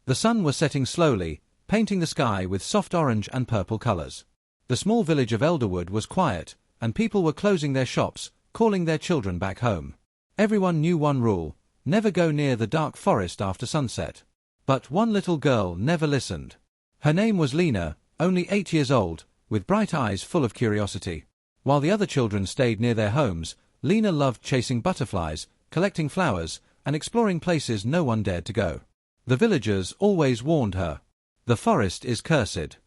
The sun was setting slowly, painting the sky with soft orange and purple colors. The small village of Elderwood was quiet, and people were closing their shops, calling their children back home. Everyone knew one rule: never go near the dark forest after sunset. But one little girl never listened. Her name was Lena, only 8 years old, with bright eyes full of curiosity. While the other children stayed near their homes, Lena loved chasing butterflies, collecting flowers, and exploring places no one dared to go. The villagers always warned her. The forest is cursed.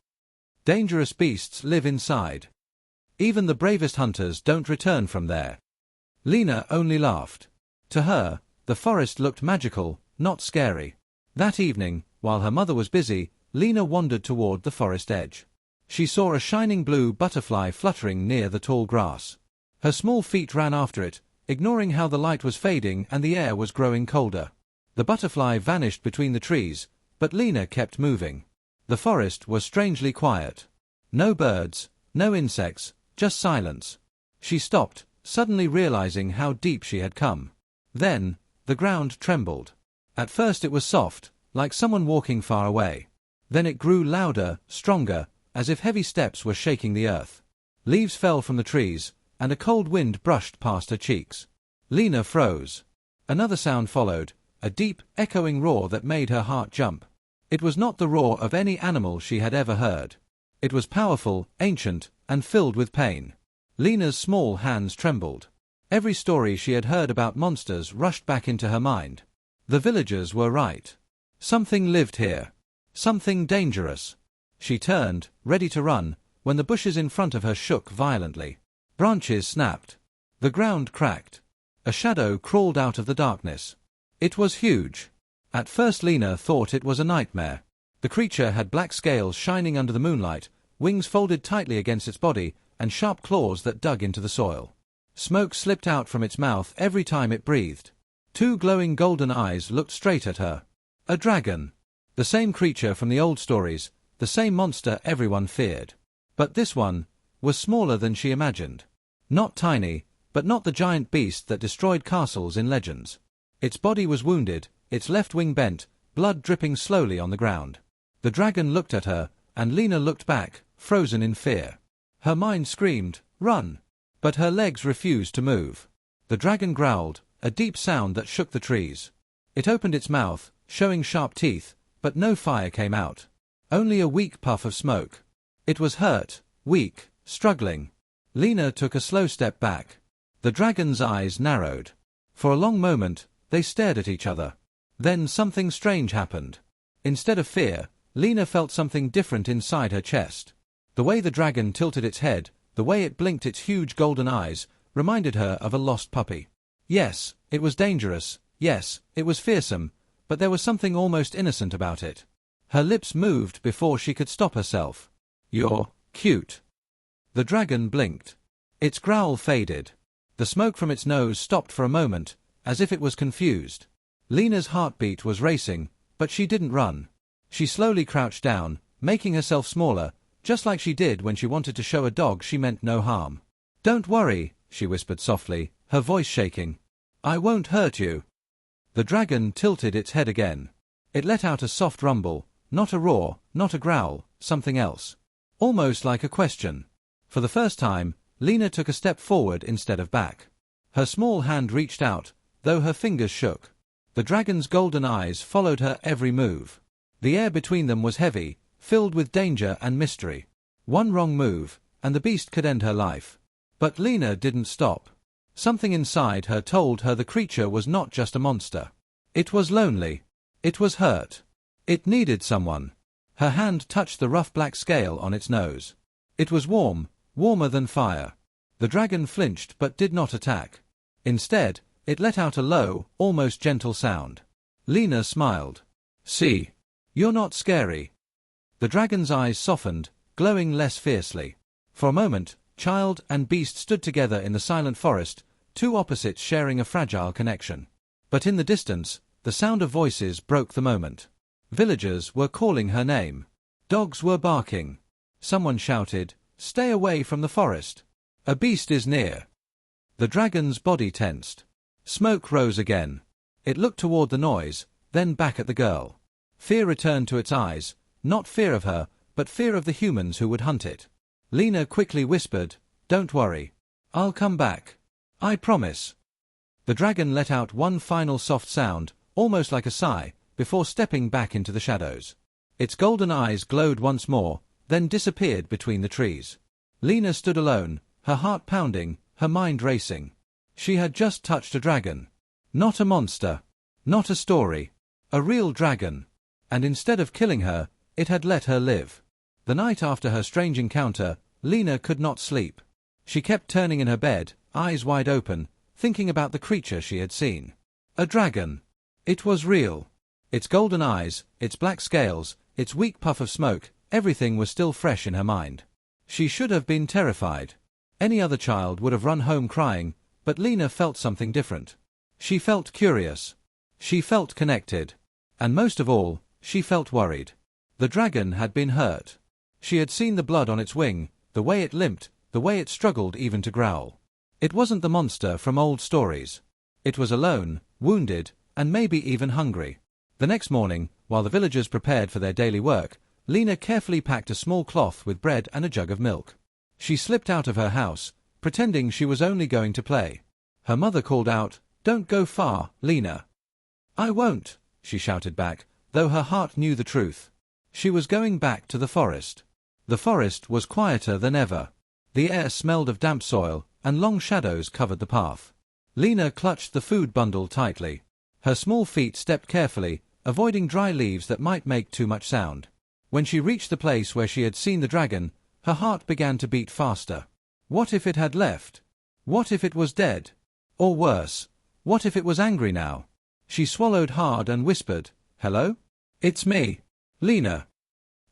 Dangerous beasts live inside. Even the bravest hunters don't return from there. Lena only laughed. To her, the forest looked magical, not scary. That evening, while her mother was busy, Lena wandered toward the forest edge. She saw a shining blue butterfly fluttering near the tall grass. Her small feet ran after it, ignoring how the light was fading and the air was growing colder. The butterfly vanished between the trees, but Lena kept moving. The forest was strangely quiet. No birds, no insects, just silence. She stopped, suddenly realizing how deep she had come. Then, the ground trembled. At first it was soft, like someone walking far away. Then it grew louder, stronger, as if heavy steps were shaking the earth. Leaves fell from the trees, and a cold wind brushed past her cheeks. Lena froze. Another sound followed, a deep, echoing roar that made her heart jump. It was not the roar of any animal she had ever heard. It was powerful, ancient, and filled with pain. Lena's small hands trembled. Every story she had heard about monsters rushed back into her mind. The villagers were right. Something lived here. Something dangerous. She turned, ready to run, when the bushes in front of her shook violently. Branches snapped. The ground cracked. A shadow crawled out of the darkness. It was huge. At first Lena thought it was a nightmare. The creature had black scales shining under the moonlight, wings folded tightly against its body, and sharp claws that dug into the soil. Smoke slipped out from its mouth every time it breathed. 2 glowing golden eyes looked straight at her. A dragon. The same creature from the old stories, the same monster everyone feared. But this one was smaller than she imagined. Not tiny, but not the giant beast that destroyed castles in legends. Its body was wounded, its left wing bent, blood dripping slowly on the ground. The dragon looked at her, and Lena looked back, frozen in fear. Her mind screamed, "Run!" But her legs refused to move. The dragon growled, a deep sound that shook the trees. It opened its mouth, showing sharp teeth, but no fire came out. Only a weak puff of smoke. It was hurt, weak, struggling. Lena took a slow step back. The dragon's eyes narrowed. For a long moment, they stared at each other. Then something strange happened. Instead of fear, Lena felt something different inside her chest. The way the dragon tilted its head, the way it blinked its huge golden eyes, reminded her of a lost puppy. Yes, it was dangerous. Yes, it was fearsome, but there was something almost innocent about it. Her lips moved before she could stop herself. "You're cute." The dragon blinked. Its growl faded. The smoke from its nose stopped for a moment, as if it was confused. Lena's heartbeat was racing, but she didn't run. She slowly crouched down, making herself smaller, just like she did when she wanted to show a dog she meant no harm. "Don't worry," she whispered softly, her voice shaking. "I won't hurt you." The dragon tilted its head again. It let out a soft rumble, not a roar, not a growl, something else. Almost like a question. For the first time, Lena took a step forward instead of back. Her small hand reached out, though her fingers shook. The dragon's golden eyes followed her every move. The air between them was heavy, filled with danger and mystery. One wrong move, and the beast could end her life. But Lena didn't stop. Something inside her told her the creature was not just a monster. It was lonely. It was hurt. It needed someone. Her hand touched the rough black scale on its nose. It was warm, warmer than fire. The dragon flinched but did not attack. Instead, it let out a low, almost gentle sound. Lena smiled. "See? You're not scary." The dragon's eyes softened, glowing less fiercely. For a moment, child and beast stood together in the silent forest, 2 opposites sharing a fragile connection. But in the distance, the sound of voices broke the moment. Villagers were calling her name. Dogs were barking. Someone shouted, "Stay away from the forest. A beast is near." The dragon's body tensed. Smoke rose again. It looked toward the noise, then back at the girl. Fear returned to its eyes, not fear of her, but fear of the humans who would hunt it. Lena quickly whispered, "Don't worry. I'll come back. I promise." The dragon let out one final soft sound, almost like a sigh, before stepping back into the shadows. Its golden eyes glowed once more, then disappeared between the trees. Lena stood alone, her heart pounding, her mind racing. She had just touched a dragon. Not a monster. Not a story. A real dragon. And instead of killing her, it had let her live. The night after her strange encounter, Lena could not sleep. She kept turning in her bed, eyes wide open, thinking about the creature she had seen. A dragon. It was real. Its golden eyes, its black scales, its weak puff of smoke, everything was still fresh in her mind. She should have been terrified. Any other child would have run home crying, but Lena felt something different. She felt curious. She felt connected. And most of all, she felt worried. The dragon had been hurt. She had seen the blood on its wing, the way it limped, the way it struggled even to growl. It wasn't the monster from old stories. It was alone, wounded, and maybe even hungry. The next morning, while the villagers prepared for their daily work, Lena carefully packed a small cloth with bread and a jug of milk. She slipped out of her house, pretending she was only going to play. Her mother called out, "Don't go far, Lena." "I won't," she shouted back, though her heart knew the truth. She was going back to the forest. The forest was quieter than ever. The air smelled of damp soil, and long shadows covered the path. Lena clutched the food bundle tightly. Her small feet stepped carefully, avoiding dry leaves that might make too much sound. When she reached the place where she had seen the dragon, her heart began to beat faster. What if it had left? What if it was dead? Or worse, what if it was angry now? She swallowed hard and whispered, "Hello? It's me, Lena."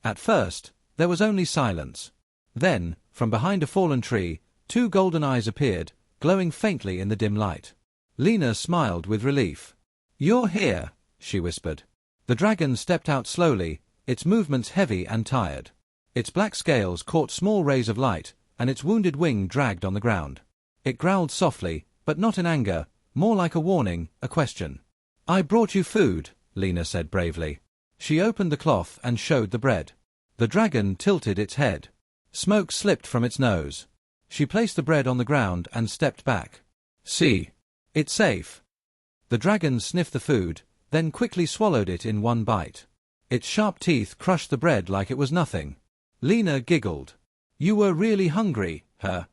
At first, there was only silence. Then, from behind a fallen tree, two golden eyes appeared, glowing faintly in the dim light. Lena smiled with relief. "You're here," she whispered. The dragon stepped out slowly, its movements heavy and tired. Its black scales caught small rays of light, and its wounded wing dragged on the ground. It growled softly, but not in anger, more like a warning, a question. "I brought you food," Lena said bravely. She opened the cloth and showed the bread. The dragon tilted its head. Smoke slipped from its nose. She placed the bread on the ground and stepped back. "See. It's safe." The dragon sniffed the food, then quickly swallowed it in one bite. Its sharp teeth crushed the bread like it was nothing. Lena giggled. "You were really hungry, huh?"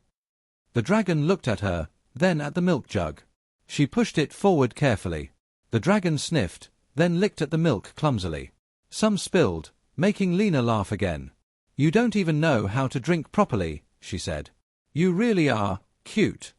The dragon looked at her, then at the milk jug. She pushed it forward carefully. The dragon sniffed, then licked at the milk clumsily. Some spilled, making Lena laugh again. "You don't even know how to drink properly," she said. "You really are cute."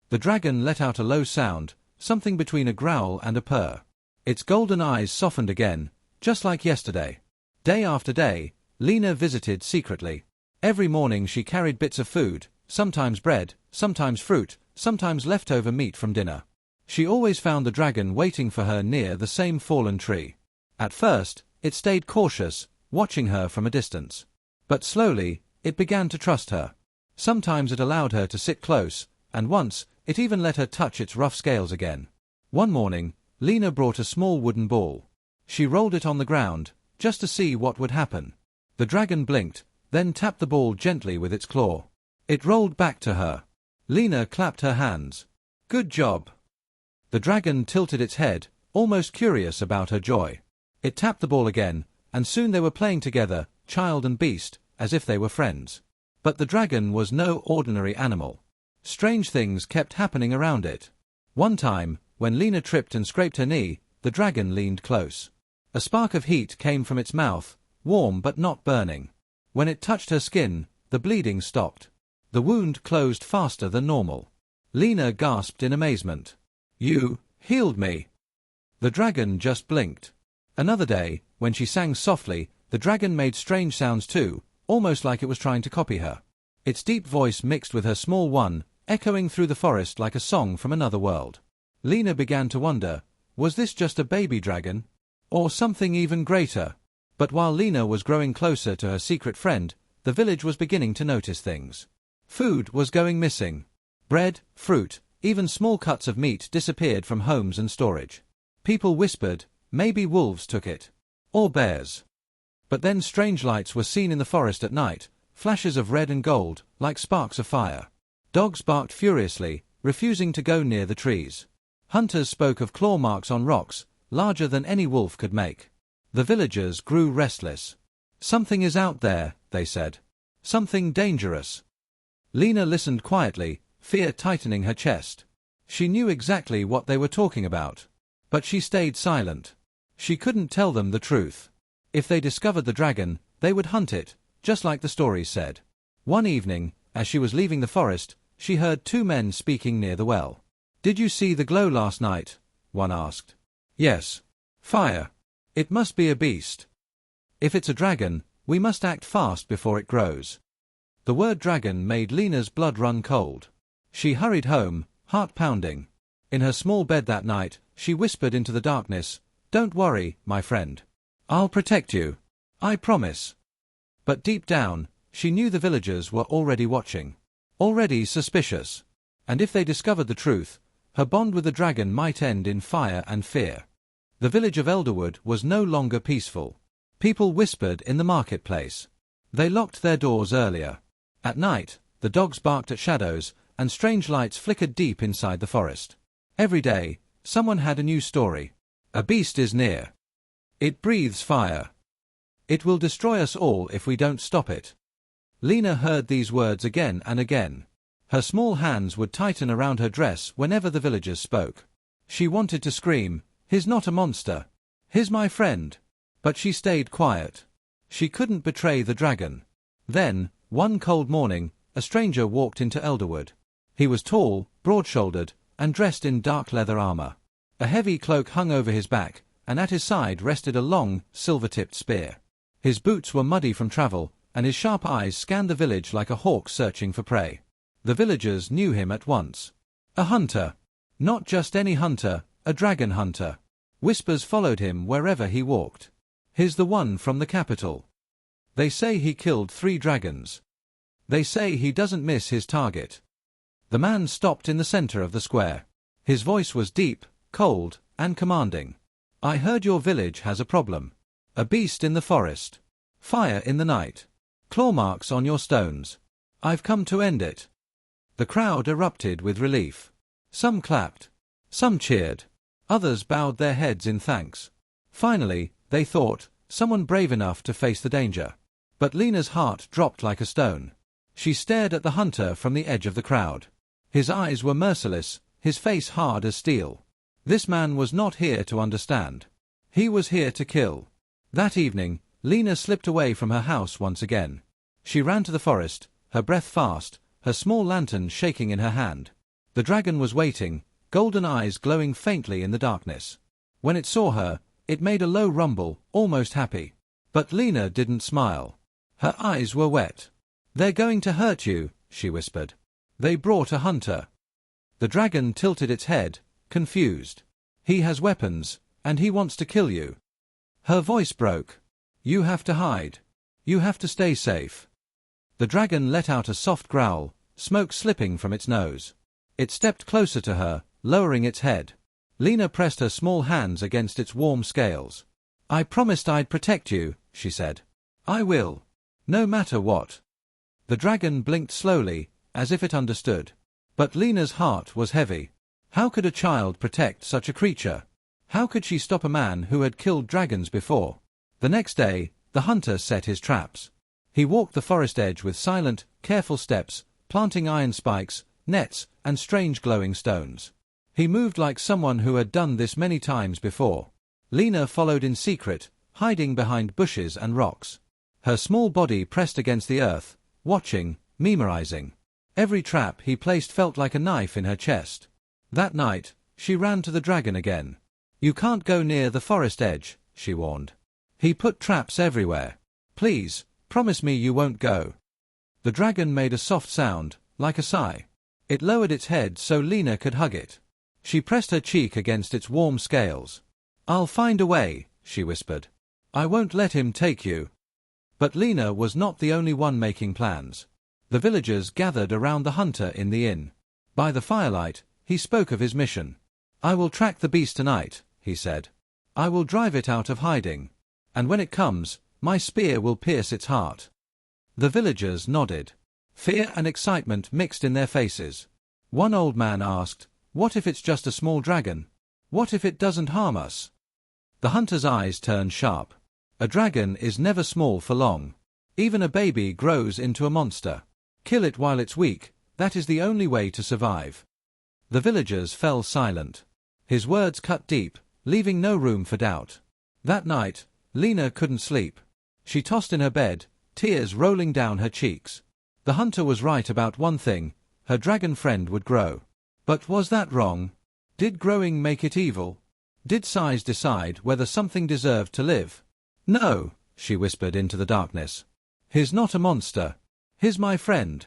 The dragon let out a low sound, something between a growl and a purr. Its golden eyes softened again, just like yesterday. Day after day, Lena visited secretly. Every morning she carried bits of food, sometimes bread, sometimes fruit, sometimes leftover meat from dinner. She always found the dragon waiting for her near the same fallen tree. At first, it stayed cautious, watching her from a distance. But slowly, it began to trust her. Sometimes it allowed her to sit close, and once, it even let her touch its rough scales again. One morning, Lena brought a small wooden ball. She rolled it on the ground, just to see what would happen. The dragon blinked, then tapped the ball gently with its claw. It rolled back to her. Lena clapped her hands. "Good job." The dragon tilted its head, almost curious about her joy. It tapped the ball again, and soon they were playing together, child and beast, as if they were friends. But the dragon was no ordinary animal. Strange things kept happening around it. One time, when Lena tripped and scraped her knee, the dragon leaned close. A spark of heat came from its mouth, warm but not burning. When it touched her skin, the bleeding stopped. The wound closed faster than normal. Lena gasped in amazement. "You healed me." The dragon just blinked. Another day, when she sang softly, the dragon made strange sounds too, almost like it was trying to copy her. Its deep voice mixed with her small one, echoing through the forest like a song from another world. Lena began to wonder, was this just a baby dragon? Or something even greater? But while Lena was growing closer to her secret friend, the village was beginning to notice things. Food was going missing. Bread, fruit, even small cuts of meat disappeared from homes and storage. People whispered, maybe wolves took it. Or bears. But then strange lights were seen in the forest at night, flashes of red and gold, like sparks of fire. Dogs barked furiously, refusing to go near the trees. Hunters spoke of claw marks on rocks, larger than any wolf could make. The villagers grew restless. "Something is out there," they said. "Something dangerous." Lena listened quietly, fear tightening her chest. She knew exactly what they were talking about. But she stayed silent. She couldn't tell them the truth. If they discovered the dragon, they would hunt it, just like the stories said. One evening, as she was leaving the forest, she heard two men speaking near the well. "Did you see the glow last night?" one asked. "Yes. Fire. It must be a beast. If it's a dragon, we must act fast before it grows." The word dragon made Lena's blood run cold. She hurried home, heart pounding. In her small bed that night, she whispered into the darkness, "Don't worry, my friend. I'll protect you. I promise." But deep down, she knew the villagers were already watching. Already suspicious. And if they discovered the truth, her bond with the dragon might end in fire and fear. The village of Elderwood was no longer peaceful. People whispered in the marketplace. They locked their doors earlier. At night, the dogs barked at shadows, and strange lights flickered deep inside the forest. Every day, someone had a new story. A beast is near. It breathes fire. It will destroy us all if we don't stop it. Lena heard these words again and again. Her small hands would tighten around her dress whenever the villagers spoke. She wanted to scream, "He's not a monster. He's my friend." But she stayed quiet. She couldn't betray the dragon. Then, one cold morning, a stranger walked into Elderwood. He was tall, broad-shouldered, and dressed in dark leather armor. A heavy cloak hung over his back, and at his side rested a long, silver-tipped spear. His boots were muddy from travel, and his sharp eyes scanned the village like a hawk searching for prey. The villagers knew him at once. A hunter. Not just any hunter, a dragon hunter. Whispers followed him wherever he walked. "He's the one from the capital. They say he killed 3 dragons. They say he doesn't miss his target." The man stopped in the center of the square. His voice was deep, cold, and commanding. "I heard your village has a problem. A beast in the forest. Fire in the night. Claw marks on your stones. I've come to end it." The crowd erupted with relief. Some clapped. Some cheered. Others bowed their heads in thanks. Finally, they thought, someone brave enough to face the danger. But Lena's heart dropped like a stone. She stared at the hunter from the edge of the crowd. His eyes were merciless, his face hard as steel. This man was not here to understand. He was here to kill. That evening, Lena slipped away from her house once again. She ran to the forest, her breath fast, her small lantern shaking in her hand. The dragon was waiting, golden eyes glowing faintly in the darkness. When it saw her, it made a low rumble, almost happy. But Lena didn't smile. Her eyes were wet. "They're going to hurt you," she whispered. "They brought a hunter." The dragon tilted its head, confused. "He has weapons, and he wants to kill you." Her voice broke. "You have to hide. You have to stay safe." The dragon let out a soft growl, smoke slipping from its nose. It stepped closer to her, lowering its head. Lena pressed her small hands against its warm scales. "I promised I'd protect you," she said. "I will. No matter what." The dragon blinked slowly, as if it understood. But Lena's heart was heavy. How could a child protect such a creature? How could she stop a man who had killed dragons before? The next day, the hunter set his traps. He walked the forest edge with silent, careful steps, planting iron spikes, nets, and strange glowing stones. He moved like someone who had done this many times before. Lena followed in secret, hiding behind bushes and rocks. Her small body pressed against the earth, watching, memorizing. Every trap he placed felt like a knife in her chest. That night, she ran to the dragon again. "You can't go near the forest edge," she warned. "He put traps everywhere. Please, promise me you won't go." The dragon made a soft sound, like a sigh. It lowered its head so Lena could hug it. She pressed her cheek against its warm scales. "I'll find a way," she whispered. "I won't let him take you." But Lena was not the only one making plans. The villagers gathered around the hunter in the inn. By the firelight, he spoke of his mission. "I will track the beast tonight," he said. "I will drive it out of hiding. And when it comes, my spear will pierce its heart." The villagers nodded. Fear and excitement mixed in their faces. One old man asked, "What if it's just a small dragon? What if it doesn't harm us?" The hunter's eyes turned sharp. A dragon is never small for long. Even a baby grows into a monster. Kill it while it's weak, that is the only way to survive. The villagers fell silent. His words cut deep, leaving no room for doubt. That night, Lena couldn't sleep. She tossed in her bed, tears rolling down her cheeks. The hunter was right about one thing: her dragon friend would grow. But was that wrong? Did growing make it evil? Did size decide whether something deserved to live? "No," she whispered into the darkness. "He's not a monster. He's my friend."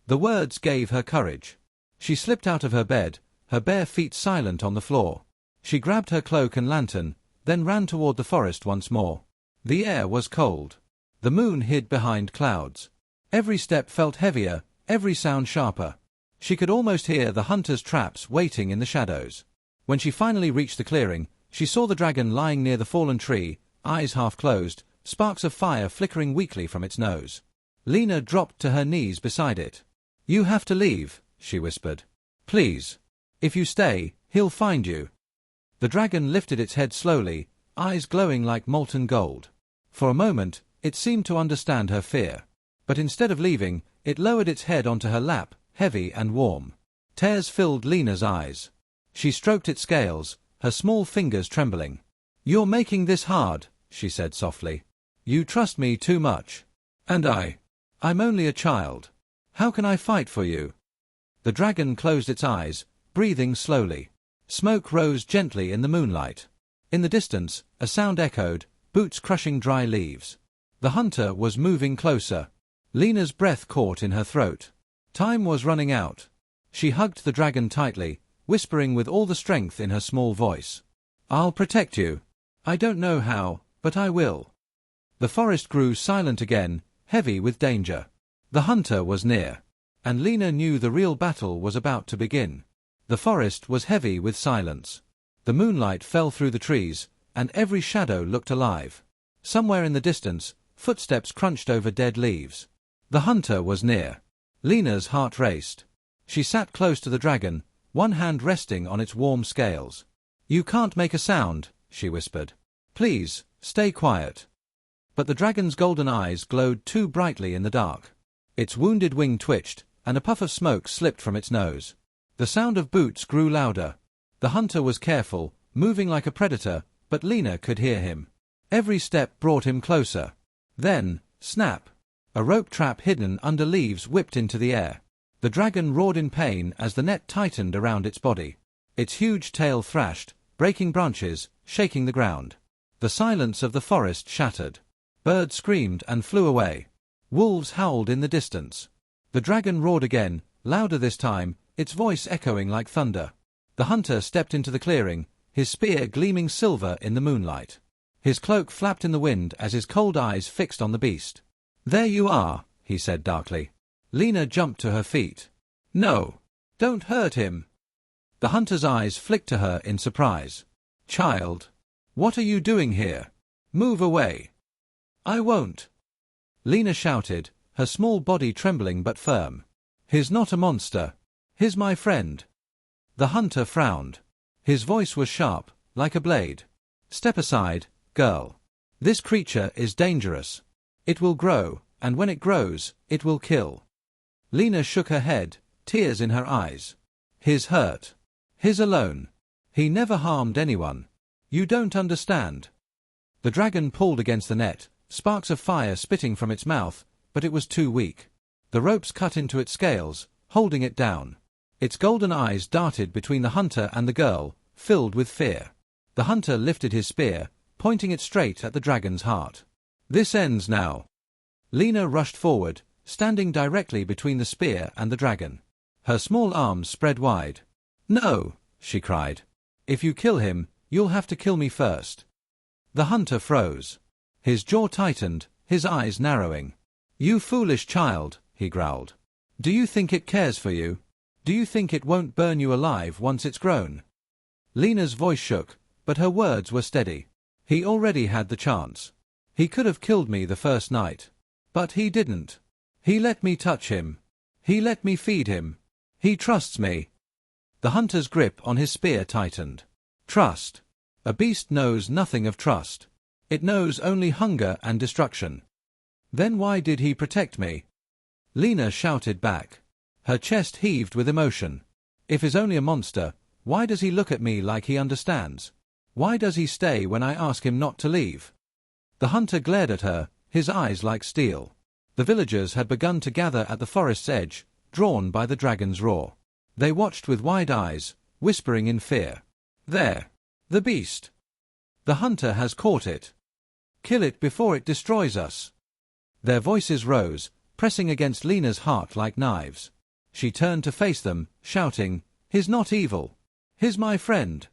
The words gave her courage. She slipped out of her bed, her bare feet silent on the floor. She grabbed her cloak and lantern, then ran toward the forest once more. The air was cold. The moon hid behind clouds. Every step felt heavier, every sound sharper. She could almost hear the hunter's traps waiting in the shadows. When she finally reached the clearing, she saw the dragon lying near the fallen tree, eyes half closed, sparks of fire flickering weakly from its nose. Lena dropped to her knees beside it. "You have to leave," she whispered. "Please. If you stay, he'll find you." The dragon lifted its head slowly, eyes glowing like molten gold. For a moment, it seemed to understand her fear. But instead of leaving, it lowered its head onto her lap, heavy and warm. Tears filled Lena's eyes. She stroked its scales, her small fingers trembling. "You're making this hard," she said softly. "You trust me too much. And I'm only a child. How can I fight for you?" The dragon closed its eyes, breathing slowly. Smoke rose gently in the moonlight. In the distance, a sound echoed, boots crushing dry leaves. The hunter was moving closer. Lena's breath caught in her throat. Time was running out. She hugged the dragon tightly, whispering with all the strength in her small voice. "I'll protect you. I don't know how, but I will." The forest grew silent again, heavy with danger. The hunter was near. And Lena knew the real battle was about to begin. The forest was heavy with silence. The moonlight fell through the trees, and every shadow looked alive. Somewhere in the distance, footsteps crunched over dead leaves. The hunter was near. Lena's heart raced. She sat close to the dragon, one hand resting on its warm scales. "You can't make a sound," she whispered. "Please, stay quiet." But the dragon's golden eyes glowed too brightly in the dark. Its wounded wing twitched, and a puff of smoke slipped from its nose. The sound of boots grew louder. The hunter was careful, moving like a predator, but Lena could hear him. Every step brought him closer. Then, snap! A rope trap hidden under leaves whipped into the air. The dragon roared in pain as the net tightened around its body. Its huge tail thrashed, breaking branches, shaking the ground. The silence of the forest shattered. Birds screamed and flew away. Wolves howled in the distance. The dragon roared again, louder this time, its voice echoing like thunder. The hunter stepped into the clearing, his spear gleaming silver in the moonlight. His cloak flapped in the wind as his cold eyes fixed on the beast. "There you are," he said darkly. Lena jumped to her feet. "No! Don't hurt him!" The hunter's eyes flicked to her in surprise. "Child! What are you doing here? Move away!" "I won't!" Lena shouted, her small body trembling but firm. "He's not a monster. He's my friend." The hunter frowned. His voice was sharp, like a blade. "Step aside, girl. This creature is dangerous. It will grow, and when it grows, it will kill." Lena shook her head, tears in her eyes. "He's hurt. He's alone. He never harmed anyone. You don't understand." The dragon pulled against the net, sparks of fire spitting from its mouth, but it was too weak. The ropes cut into its scales, holding it down. Its golden eyes darted between the hunter and the girl, filled with fear. The hunter lifted his spear, pointing it straight at the dragon's heart. "This ends now." Lena rushed forward, standing directly between the spear and the dragon. Her small arms spread wide. "No," she cried. "If you kill him, you'll have to kill me first." The hunter froze. His jaw tightened, his eyes narrowing. "You foolish child," he growled. "Do you think it cares for you? Do you think it won't burn you alive once it's grown?" Lena's voice shook, but her words were steady. He already had the chance. He could have killed me the first night. But he didn't. He let me touch him. He let me feed him. He trusts me. The hunter's grip on his spear tightened. Trust. A beast knows nothing of trust. It knows only hunger and destruction. Then why did he protect me? Lena shouted back. Her chest heaved with emotion. If he's only a monster, why does he look at me like he understands? Why does he stay when I ask him not to leave? The hunter glared at her, his eyes like steel. The villagers had begun to gather at the forest's edge, drawn by the dragon's roar. They watched with wide eyes, whispering in fear. There! The beast! The hunter has caught it. Kill it before it destroys us. Their voices rose, pressing against Lena's heart like knives. She turned to face them, shouting, "He's not evil. He's my friend."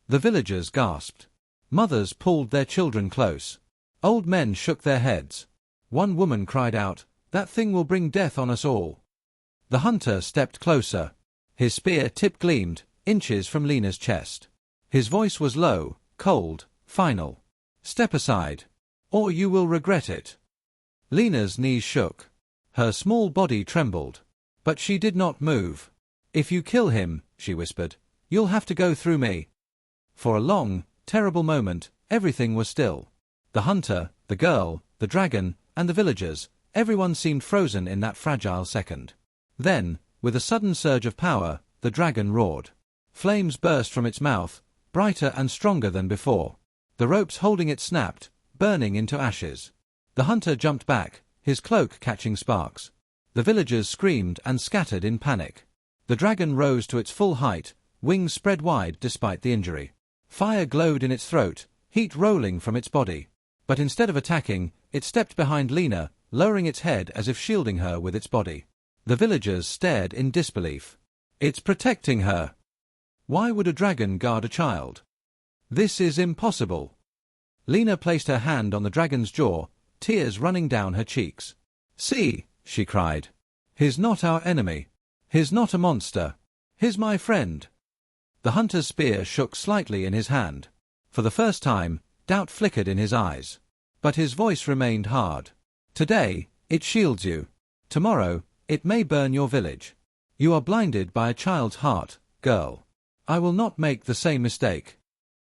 The villagers gasped. Mothers pulled their children close. Old men shook their heads. One woman cried out, "That thing will bring death on us all." The hunter stepped closer. His spear tip gleamed, inches from Lena's chest. His voice was low, cold, final. "Step aside, or you will regret it." Lena's knees shook. Her small body trembled. But she did not move. "If you kill him," she whispered, "you'll have to go through me." For a long, terrible moment, everything was still. The hunter, the girl, the dragon, and the villagers, everyone seemed frozen in that fragile second. Then, with a sudden surge of power, the dragon roared. Flames burst from its mouth, brighter and stronger than before. The ropes holding it snapped, burning into ashes. The hunter jumped back, his cloak catching sparks. The villagers screamed and scattered in panic. The dragon rose to its full height, wings spread wide despite the injury. Fire glowed in its throat, heat rolling from its body. But instead of attacking, it stepped behind Lena, lowering its head as if shielding her with its body. The villagers stared in disbelief. "It's protecting her. Why would a dragon guard a child? This is impossible." Lena placed her hand on the dragon's jaw, tears running down her cheeks. "See," she cried. "He's not our enemy. He's not a monster. He's my friend." The hunter's spear shook slightly in his hand. For the first time, doubt flickered in his eyes. But his voice remained hard. "Today, it shields you. Tomorrow, it may burn your village. You are blinded by a child's heart, girl. I will not make the same mistake."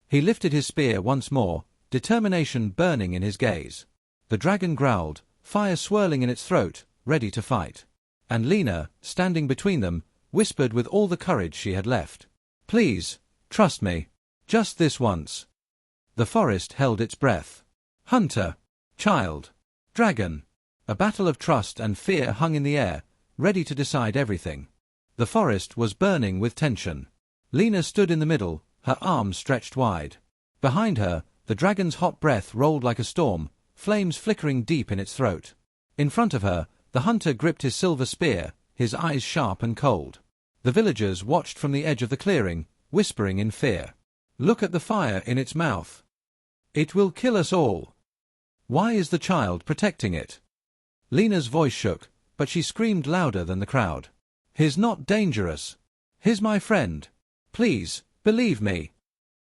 He lifted his spear once more, determination burning in his gaze. The dragon growled, fire swirling in its throat, ready to fight. And Lena, standing between them, whispered with all the courage she had left. "Please, trust me. Just this once." The forest held its breath. Hunter, child, dragon. A battle of trust and fear hung in the air, ready to decide everything. The forest was burning with tension. Lena stood in the middle, her arms stretched wide. Behind her, the dragon's hot breath rolled like a storm, flames flickering deep in its throat. In front of her, the hunter gripped his silver spear, his eyes sharp and cold. The villagers watched from the edge of the clearing, whispering in fear. "Look at the fire in its mouth. It will kill us all. Why is the child protecting it?" Lena's voice shook, but she screamed louder than the crowd. "He's not dangerous. He's my friend. Please, believe me."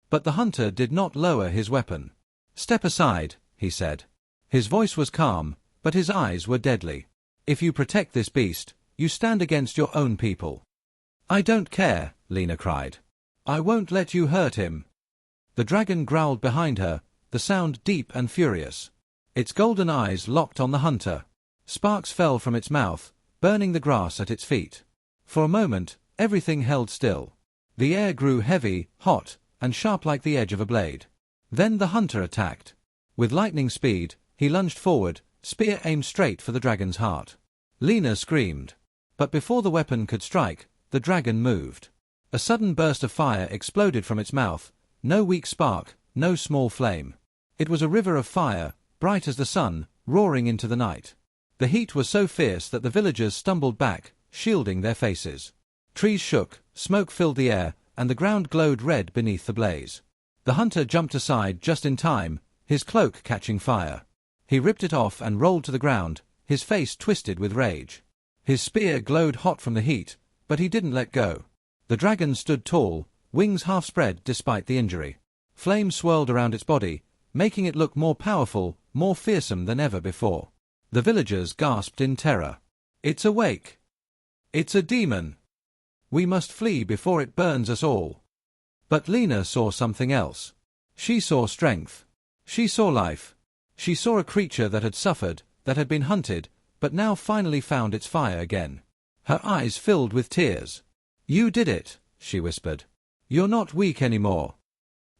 But the hunter did not lower his weapon. "Step aside," he said. His voice was calm, but his eyes were deadly. "If you protect this beast, you stand against your own people." "I don't care," Lena cried. "I won't let you hurt him." The dragon growled behind her, the sound deep and furious. Its golden eyes locked on the hunter. Sparks fell from its mouth, burning the grass at its feet. For a moment, everything held still. The air grew heavy, hot, and sharp like the edge of a blade. Then the hunter attacked. With lightning speed, he lunged forward, spear aimed straight for the dragon's heart. Lena screamed. But before the weapon could strike, the dragon moved. A sudden burst of fire exploded from its mouth, no weak spark, no small flame. It was a river of fire, bright as the sun, roaring into the night. The heat was so fierce that the villagers stumbled back, shielding their faces. Trees shook, smoke filled the air, and the ground glowed red beneath the blaze. The hunter jumped aside just in time, his cloak catching fire. He ripped it off and rolled to the ground, his face twisted with rage. His spear glowed hot from the heat, but he didn't let go. The dragon stood tall, wings half spread despite the injury. Flames swirled around its body, making it look more powerful, more fearsome than ever before. The villagers gasped in terror. "It's awake! It's a demon! We must flee before it burns us all." But Lena saw something else. She saw strength. She saw life. She saw a creature that had suffered, that had been hunted, but now finally found its fire again. Her eyes filled with tears. "You did it," she whispered. "You're not weak anymore."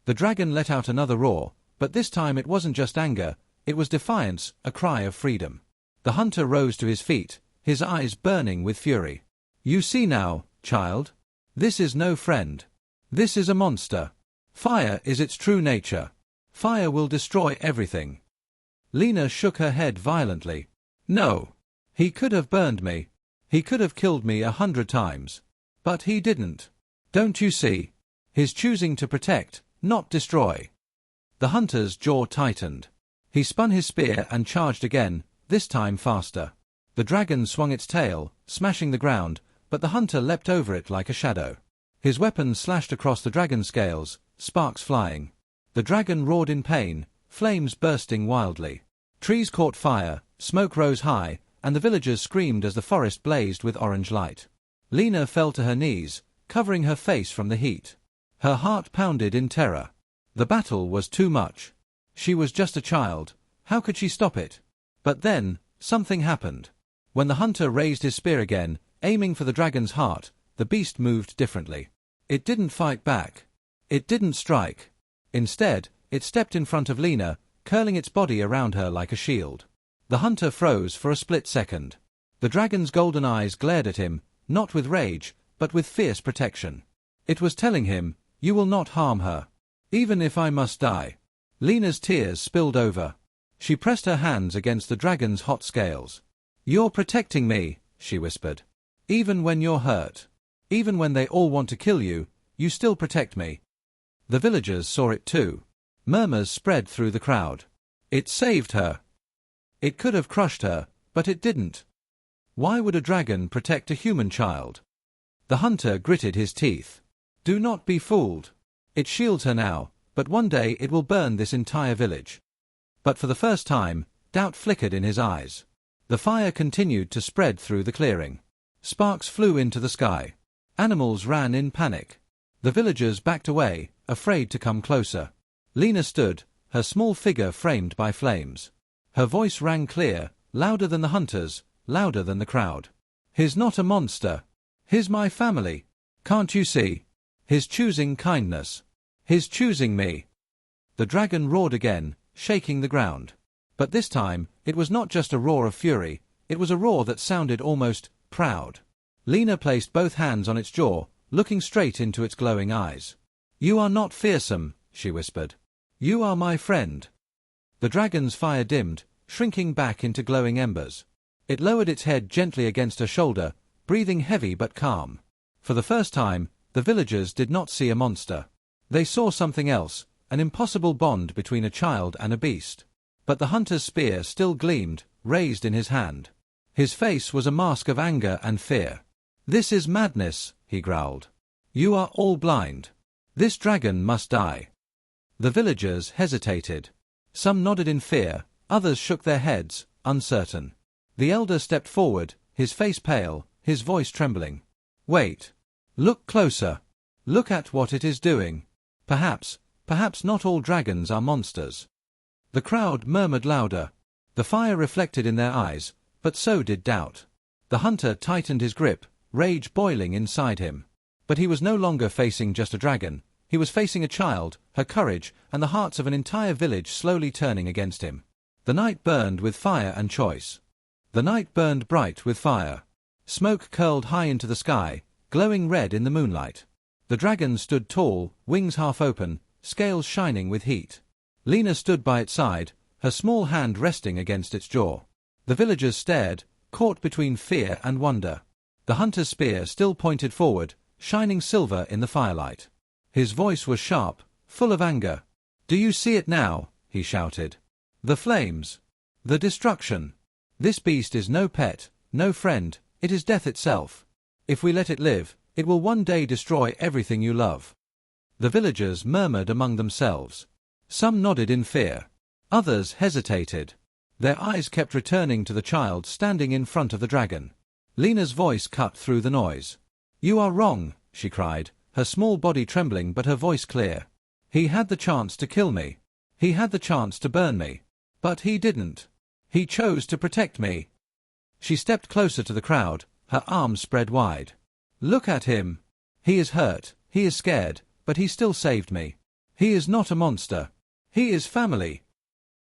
The dragon let out another roar, but this time it wasn't just anger, it was defiance, a cry of freedom. The hunter rose to his feet, his eyes burning with fury. "You see now, child? This is no friend. This is a monster. Fire is its true nature. Fire will destroy everything." Lena shook her head violently. "No. He could have burned me. He could have killed me 100 times. But he didn't. Don't you see? He's choosing to protect, not destroy." The hunter's jaw tightened. He spun his spear and charged again, this time faster. The dragon swung its tail, smashing the ground, but the hunter leapt over it like a shadow. His weapon slashed across the dragon's scales, sparks flying. The dragon roared in pain, flames bursting wildly. Trees caught fire, smoke rose high, and the villagers screamed as the forest blazed with orange light. Lena fell to her knees, covering her face from the heat. Her heart pounded in terror. The battle was too much. She was just a child. How could she stop it? But then, something happened. When the hunter raised his spear again, aiming for the dragon's heart, the beast moved differently. It didn't fight back. It didn't strike. Instead, it stepped in front of Lena, curling its body around her like a shield. The hunter froze for a split second. The dragon's golden eyes glared at him, not with rage, but with fierce protection. It was telling him, "You will not harm her. Even if I must die." Lena's tears spilled over. She pressed her hands against the dragon's hot scales. "You're protecting me," she whispered. "Even when you're hurt. Even when they all want to kill you, you still protect me." The villagers saw it too. Murmurs spread through the crowd. "It saved her. It could have crushed her, but it didn't. Why would a dragon protect a human child?" The hunter gritted his teeth. "Do not be fooled. It shields her now, but one day it will burn this entire village." But for the first time, doubt flickered in his eyes. The fire continued to spread through the clearing. Sparks flew into the sky. Animals ran in panic. The villagers backed away, afraid to come closer. Lena stood, her small figure framed by flames. Her voice rang clear, louder than the hunters, louder than the crowd. "He's not a monster. He's my family. Can't you see? He's choosing kindness. He's choosing me." The dragon roared again, shaking the ground. But this time, it was not just a roar of fury, it was a roar that sounded almost proud. Lena placed both hands on its jaw, looking straight into its glowing eyes. "You are not fearsome," she whispered. "You are my friend." The dragon's fire dimmed, shrinking back into glowing embers. It lowered its head gently against her shoulder, breathing heavy but calm. For the first time, the villagers did not see a monster. They saw something else, an impossible bond between a child and a beast. But the hunter's spear still gleamed, raised in his hand. His face was a mask of anger and fear. "This is madness," he growled. "You are all blind. This dragon must die." The villagers hesitated. Some nodded in fear, others shook their heads, uncertain. The elder stepped forward, his face pale, his voice trembling. "Wait. Look closer. Look at what it is doing. Perhaps not all dragons are monsters." The crowd murmured louder. The fire reflected in their eyes, but so did doubt. The hunter tightened his grip, rage boiling inside him. But he was no longer facing just a dragon. He was facing a child, her courage, and the hearts of an entire village slowly turning against him. The night burned with fire and choice. The night burned bright with fire. Smoke curled high into the sky, glowing red in the moonlight. The dragon stood tall, wings half open, scales shining with heat. Lena stood by its side, her small hand resting against its jaw. The villagers stared, caught between fear and wonder. The hunter's spear still pointed forward, shining silver in the firelight. His voice was sharp, full of anger. "Do you see it now?" he shouted. "The flames. The destruction. This beast is no pet, no friend, it is death itself. If we let it live, it will one day destroy everything you love." The villagers murmured among themselves. Some nodded in fear. Others hesitated. Their eyes kept returning to the child standing in front of the dragon. Lena's voice cut through the noise. "You are wrong," she cried, her small body trembling but her voice clear. "He had the chance to kill me. He had the chance to burn me. But he didn't. He chose to protect me." She stepped closer to the crowd, her arms spread wide. "Look at him. He is hurt, he is scared, but he still saved me. He is not a monster. He is family."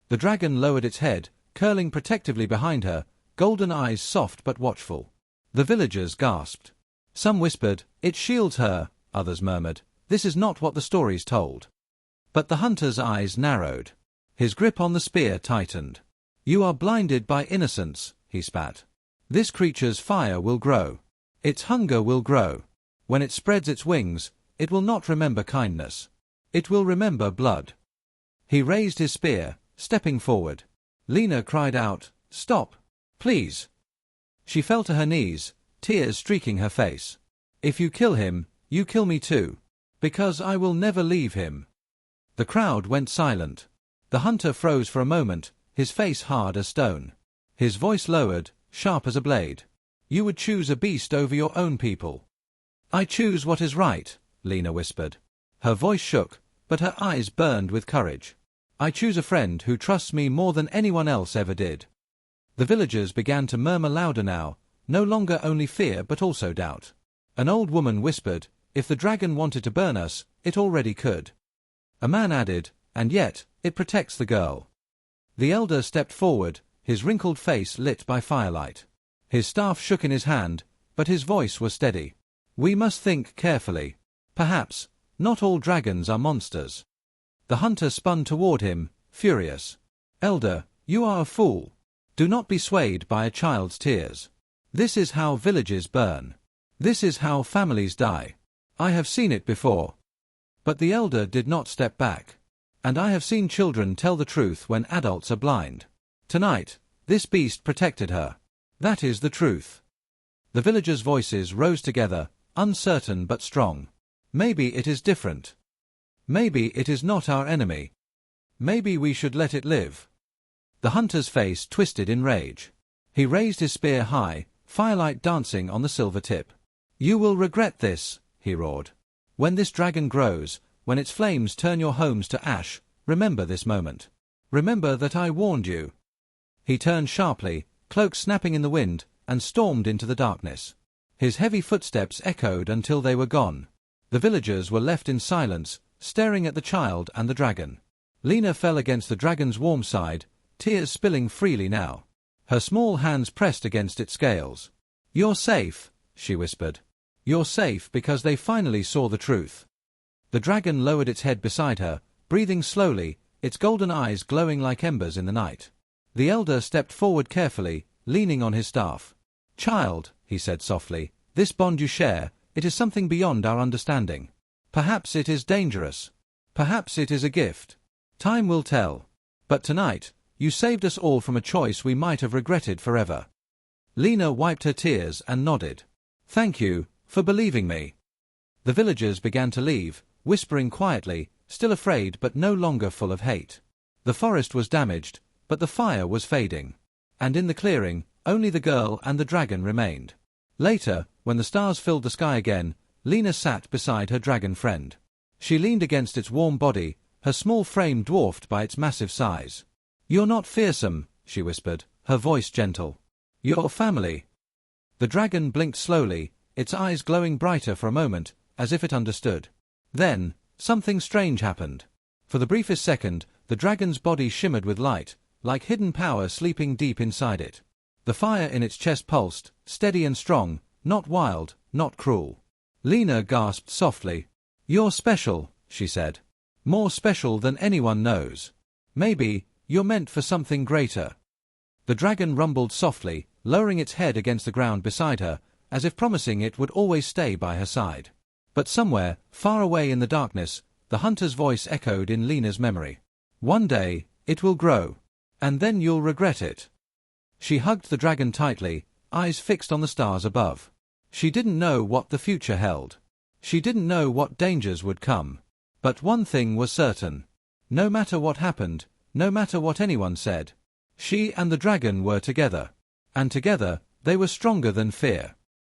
The dragon lowered its head, curling protectively behind her, golden eyes soft but watchful. The villagers gasped. Some whispered, "It shields her," others murmured, "This is not what the stories told." But the hunter's eyes narrowed. His grip on the spear tightened. "You are blinded by innocence," he spat. "This creature's fire will grow. Its hunger will grow. When it spreads its wings, it will not remember kindness. It will remember blood." He raised his spear, stepping forward. Lena cried out, "Stop! Please!" She fell to her knees, tears streaking her face. "If you kill him, you kill me too. Because I will never leave him." The crowd went silent. The hunter froze for a moment, his face hard as stone. His voice lowered, sharp as a blade. "You would choose a beast over your own people." "I choose what is right," Lena whispered. Her voice shook, but her eyes burned with courage. "I choose a friend who trusts me more than anyone else ever did." The villagers began to murmur louder now, no longer only fear but also doubt. An old woman whispered, "If the dragon wanted to burn us, it already could." A man added, "And yet, it protects the girl." The elder stepped forward, his wrinkled face lit by firelight. His staff shook in his hand, but his voice was steady. "We must think carefully. Perhaps, not all dragons are monsters." The hunter spun toward him, furious. "Elder, you are a fool. Do not be swayed by a child's tears. This is how villages burn. This is how families die. I have seen it before." But the elder did not step back. "And I have seen children tell the truth when adults are blind. Tonight, this beast protected her. That is the truth." The villagers' voices rose together, uncertain but strong. "Maybe it is different. Maybe it is not our enemy. Maybe we should let it live." The hunter's face twisted in rage. He raised his spear high, firelight dancing on the silver tip. "You will regret this," he roared. "When this dragon grows, when its flames turn your homes to ash, remember this moment. Remember that I warned you." He turned sharply, cloak snapping in the wind, and stormed into the darkness. His heavy footsteps echoed until they were gone. The villagers were left in silence, staring at the child and the dragon. Lena fell against the dragon's warm side, tears spilling freely now. Her small hands pressed against its scales. "You're safe," she whispered. "You're safe because they finally saw the truth." The dragon lowered its head beside her, breathing slowly, its golden eyes glowing like embers in the night. The elder stepped forward carefully, leaning on his staff. "Child," he said softly, "this bond you share, it is something beyond our understanding. Perhaps it is dangerous. Perhaps it is a gift. Time will tell. But tonight, you saved us all from a choice we might have regretted forever." Lena wiped her tears and nodded. "Thank you, for believing me." The villagers began to leave, whispering quietly, still afraid but no longer full of hate. The forest was damaged, but the fire was fading. And in the clearing, only the girl and the dragon remained. Later, when the stars filled the sky again, Lena sat beside her dragon friend. She leaned against its warm body, her small frame dwarfed by its massive size. "You're not fearsome," she whispered, her voice gentle. "You're family." The dragon blinked slowly, its eyes glowing brighter for a moment, as if it understood. Then, something strange happened. For the briefest second, the dragon's body shimmered with light, like hidden power sleeping deep inside it. The fire in its chest pulsed, steady and strong, not wild, not cruel. Lena gasped softly. "You're special," she said. "More special than anyone knows. Maybe, you're meant for something greater." The dragon rumbled softly, lowering its head against the ground beside her, as if promising it would always stay by her side. But somewhere, far away in the darkness, the hunter's voice echoed in Lena's memory. "One day, it will grow. And then you'll regret it." She hugged the dragon tightly, eyes fixed on the stars above. She didn't know what the future held. She didn't know what dangers would come. But one thing was certain. No matter what happened, no matter what anyone said. She and the dragon were together. And together, they were stronger than fear.